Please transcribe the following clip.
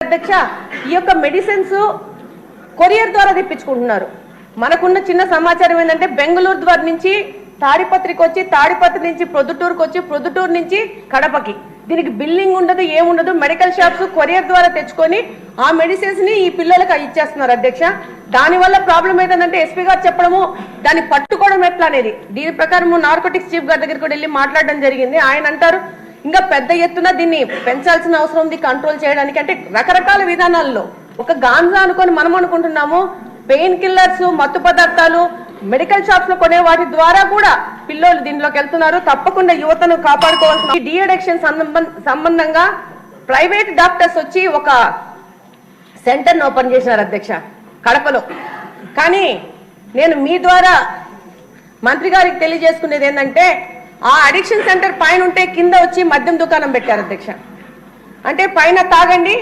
అధ్యక్ష ఈ యొక్క మెడిసిన్స్ కొరియర్ ద్వారా తెప్పించుకుంటున్నారు. మనకున్న చిన్న సమాచారం ఏంటంటే బెంగళూరు ద్వారా నుంచి తాడిపత్రికి వచ్చి, తాడిపత్రి నుంచి ప్రొద్దుటూరుకు వచ్చి, ప్రొద్దుటూరు నుంచి కడపకి. దీనికి బిల్లింగ్ ఉండదు, ఏముండదు. మెడికల్ షాప్స్ కొరియర్ ద్వారా తెచ్చుకొని ఆ మెడిసిన్స్ ని ఈ పిల్లలకు ఇచ్చేస్తున్నారు అధ్యక్ష. దానివల్ల ప్రాబ్లం ఏంటంటే ఎస్పీ గారు చెప్పడము, దాన్ని పట్టుకోవడం ఎట్లా అనేది. దీని ప్రకారం నార్కోటిక్స్ చీఫ్ గారి దగ్గరికి వెళ్ళి మాట్లాడడం జరిగింది. ఆయన అంటారు ఇంకా పెద్ద ఎత్తున దీన్ని పెంచాల్సిన అవసరం ఉంది కంట్రోల్ చేయడానికి. అంటే రకరకాల విధానాల్లో ఒక గాంజా అనుకొని మనం అనుకుంటున్నాము, పెయిన్ కిల్లర్స్, మత్తు పదార్థాలు మెడికల్ షాప్స్ లో కొనే వాటి ద్వారా కూడా పిల్లలు దీనిలోకి వెళ్తున్నారు. తప్పకుండా యువతను కాపాడుకోవాల్సిన డి అడిక్షన్ సంబంధంగా ప్రైవేట్ డాక్టర్స్ వచ్చి ఒక సెంటర్ ఓపెన్ చేసినారు అధ్యక్ష కడపలో. కానీ నేను మీ ద్వారా మంత్రి గారికి తెలియజేసుకునేది ఏంటంటే, ఆ అడిక్షన్ సెంటర్ పైన ఉంటే కింద వచ్చి మద్యం దుకాణం పెట్టారు అధ్యక్ష. అంటే పైన తాగండి,